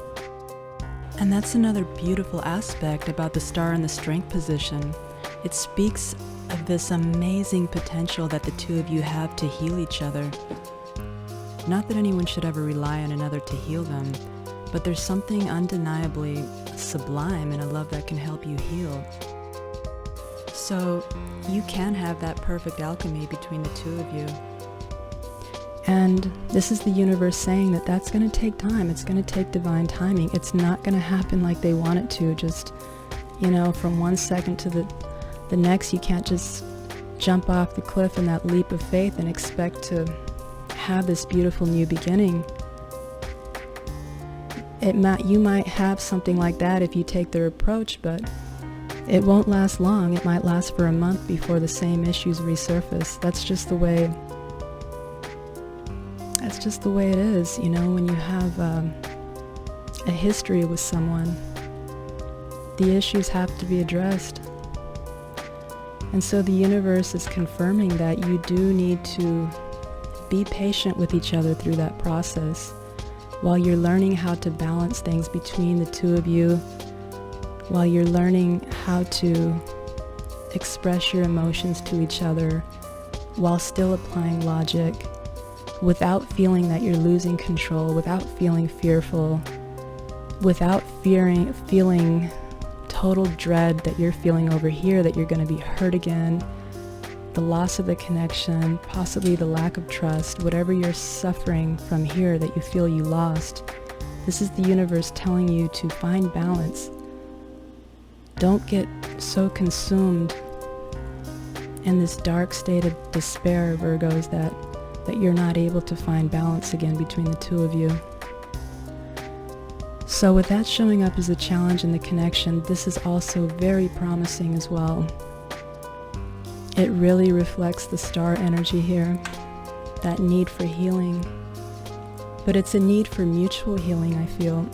And that's another beautiful aspect about the Star in the Strength position. It speaks of this amazing potential that the two of you have to heal each other. Not that anyone should ever rely on another to heal them, but there's something undeniably sublime in a love that can help you heal. So you can have that perfect alchemy between the two of you. And this is the universe saying that that's going to take time. It's going to take divine timing. It's not going to happen like they want it to, just, you know, from one second to the next. You can't just jump off the cliff in that leap of faith and expect to have this beautiful new beginning. You might have something like that if you take their approach, but it won't last long. It might last for a month before the same issues resurface. That's just the way it is, you know, when you have a history with someone. The issues have to be addressed. And so the universe is confirming that you do need to be patient with each other through that process while you're learning how to balance things between the two of you, while you're learning how to express your emotions to each other while still applying logic, without feeling that you're losing control, without feeling fearful, without feeling total dread that you're feeling over here, that you're going to be hurt again, the loss of the connection, possibly the lack of trust, whatever you're suffering from here that you feel you lost. This is the universe telling you to find balance. Don't get so consumed in this dark state of despair, Virgos, that you're not able to find balance again between the two of you. So with that showing up as a challenge in the connection, this is also very promising as well. It really reflects the star energy here, that need for healing. But it's a need for mutual healing, I feel.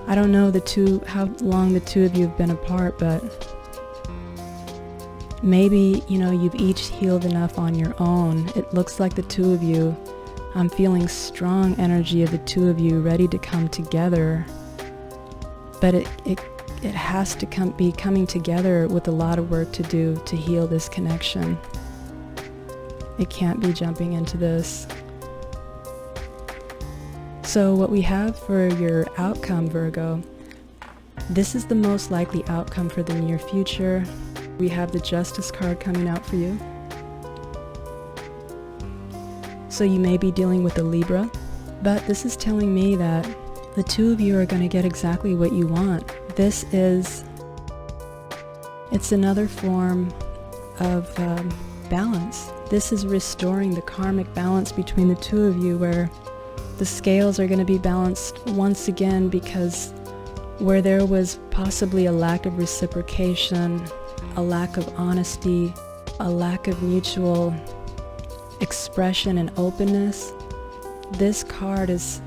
I don't know how long the two of you have been apart, but maybe, you've each healed enough on your own. It looks like the two of you, I'm feeling strong energy of the two of you ready to come together. But it has to be coming together with a lot of work to do to heal this connection. It can't be jumping into this. So what we have for your outcome, Virgo, this is the most likely outcome for the near future. We have the Justice card coming out for you. So you may be dealing with a Libra, but this is telling me that the two of you are going to get exactly what you want. It's another form of balance. This is restoring the karmic balance between the two of you, where the scales are going to be balanced once again, because where there was possibly a lack of reciprocation, a lack of honesty, a lack of mutual expression and openness, this card is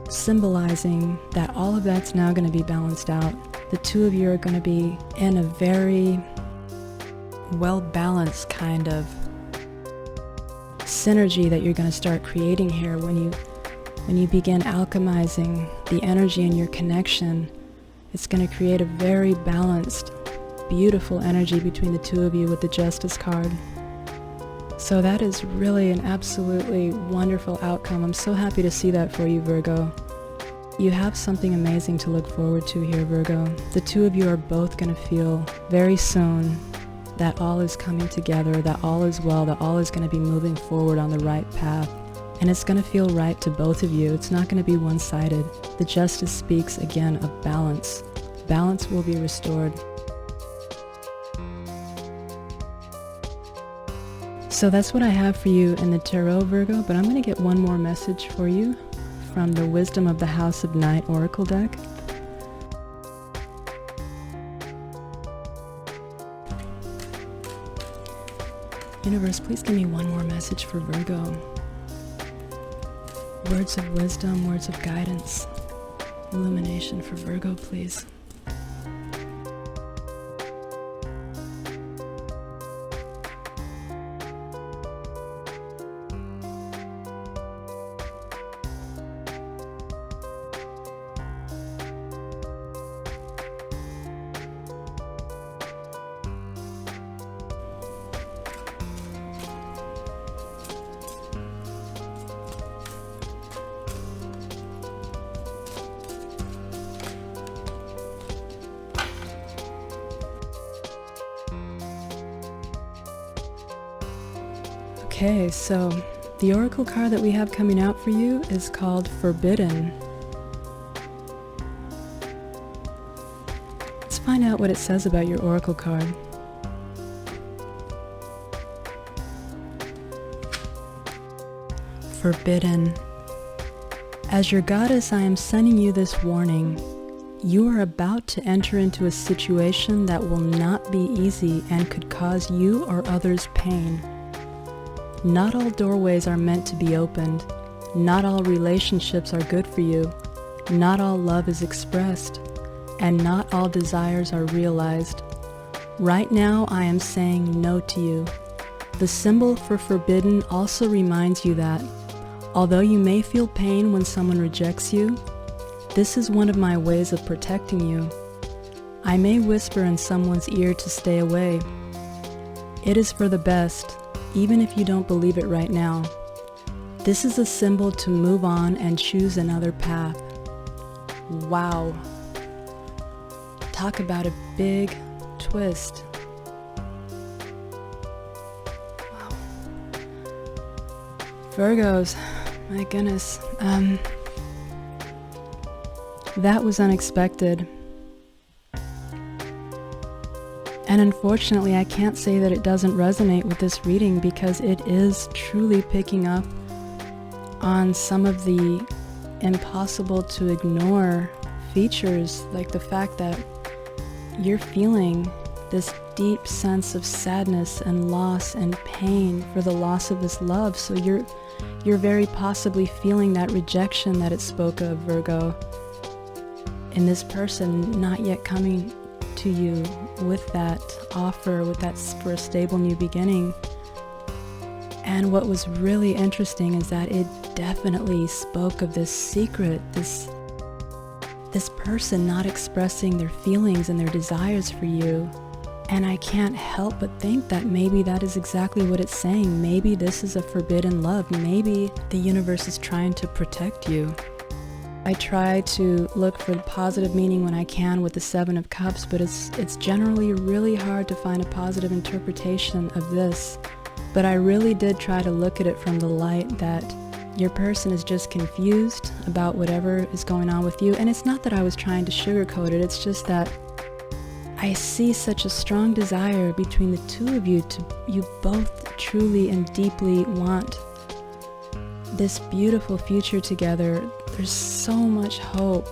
symbolizing that all of that's now going to be balanced out. The two of you are going to be in a very well-balanced kind of synergy that you're going to start creating here when you begin alchemizing the energy in your connection. It's going to create a very balanced, beautiful energy between the two of you with the Justice card. So that is really an absolutely wonderful outcome. I'm so happy to see that for you, Virgo. You have something amazing to look forward to here, Virgo. The two of you are both going to feel very soon that all is coming together, that all is well, that all is going to be moving forward on the right path. And it's going to feel right to both of you. It's not going to be one-sided. The Justice speaks again of balance. Balance will be restored. So that's what I have for you in the Tarot, Virgo, but I'm going to get one more message for you from the Wisdom of the House of Night Oracle deck. Universe, please give me one more message for Virgo. Words of wisdom, words of guidance, illumination for Virgo, please. Okay, so the oracle card that we have coming out for you is called Forbidden. Let's find out what it says about your oracle card. Forbidden. As your goddess, I am sending you this warning. You are about to enter into a situation that will not be easy and could cause you or others pain. Not all doorways are meant to be opened. Not all relationships are good for you. Not all love is expressed. And not all desires are realized. Right now, I am saying no to you. The symbol for forbidden also reminds you that, although you may feel pain when someone rejects you, this is one of my ways of protecting you. I may whisper in someone's ear to stay away. It is for the best, even if you don't believe it right now. This is a symbol to move on and choose another path. Wow. Talk about a big twist. Wow. Virgos, my goodness. That was unexpected. And unfortunately, I can't say that it doesn't resonate with this reading because it is truly picking up on some of the impossible to ignore features, like the fact that you're feeling this deep sense of sadness and loss and pain for the loss of this love. So you're very possibly feeling that rejection that it spoke of, Virgo, and this person not yet coming to you with that offer, with that for a stable new beginning. And what was really interesting is that it definitely spoke of this secret, this person not expressing their feelings and their desires for you. And I can't help but think that maybe that is exactly what it's saying. Maybe this is a forbidden love. Maybe the universe is trying to protect you. I try to look for the positive meaning when I can with the Seven of Cups, but it's generally really hard to find a positive interpretation of this. But I really did try to look at it from the light that your person is just confused about whatever is going on with you. And it's not that I was trying to sugarcoat it, it's just that I see such a strong desire between the two of you you both truly and deeply want this beautiful future together. There's so much hope.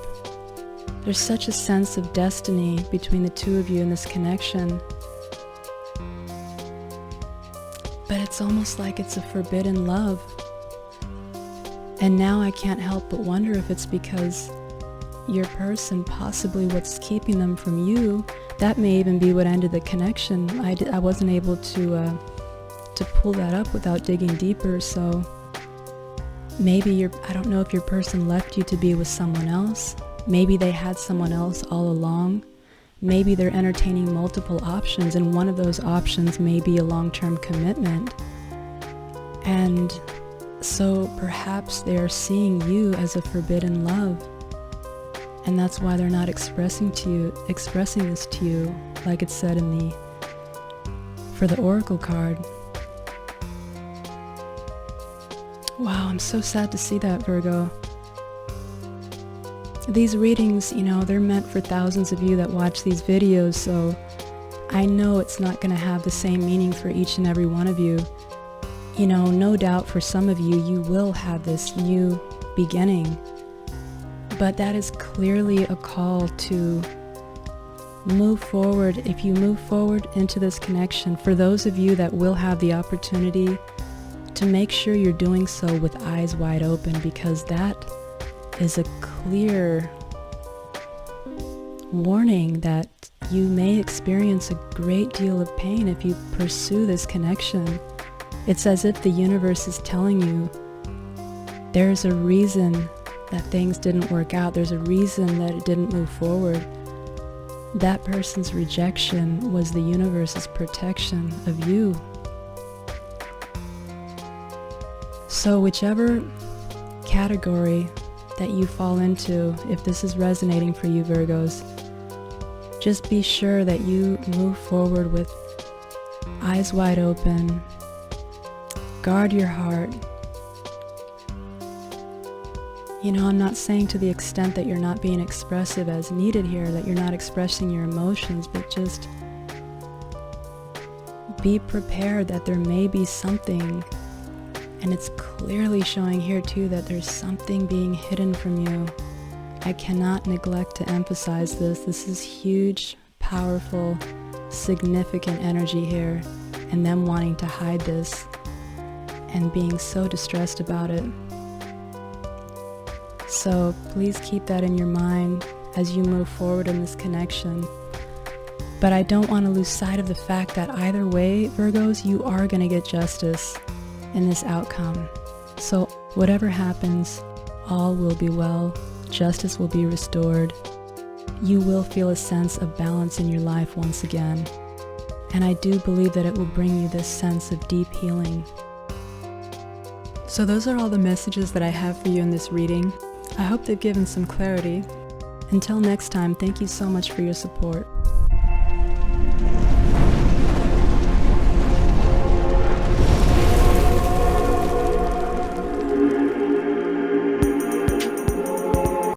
There's such a sense of destiny between the two of you in this connection. But it's almost like it's a forbidden love. And now I can't help but wonder if it's because your person, possibly what's keeping them from you, that may even be what ended the connection. I wasn't able to pull that up without digging deeper, so maybe I don't know if your person left you to be with someone else. Maybe they had someone else all along. Maybe they're entertaining multiple options, and one of those options may be a long-term commitment. And so perhaps they are seeing you as a forbidden love. And that's why they're not expressing this to you, like it said for the Oracle card. Wow, I'm so sad to see that, Virgo. These readings, they're meant for thousands of you that watch these videos, so I know it's not going to have the same meaning for each and every one of you. No doubt for some of you, you will have this new beginning. But that is clearly a call to move forward. If you move forward into this connection, for those of you that will have the opportunity to make sure you're doing so with eyes wide open, because that is a clear warning that you may experience a great deal of pain if you pursue this connection. It's as if the universe is telling you there's a reason that things didn't work out. There's a reason that it didn't move forward. That person's rejection was the universe's protection of you. So whichever category that you fall into, if this is resonating for you, Virgos, just be sure that you move forward with eyes wide open. Guard your heart. I'm not saying to the extent that you're not being expressive as needed here, that you're not expressing your emotions, but just be prepared that there may be something, and it's clearly showing here too that there's something being hidden from you. I cannot neglect to emphasize this. This is huge, powerful, significant energy here, and them wanting to hide this and being so distressed about it. So please keep that in your mind as you move forward in this connection. But I don't want to lose sight of the fact that either way, Virgos, you are going to get justice in this outcome. So whatever happens, all will be well, justice will be restored. You will feel a sense of balance in your life once again. And I do believe that it will bring you this sense of deep healing. So those are all the messages that I have for you in this reading. I hope they've given some clarity. Until next time, thank you so much for your support.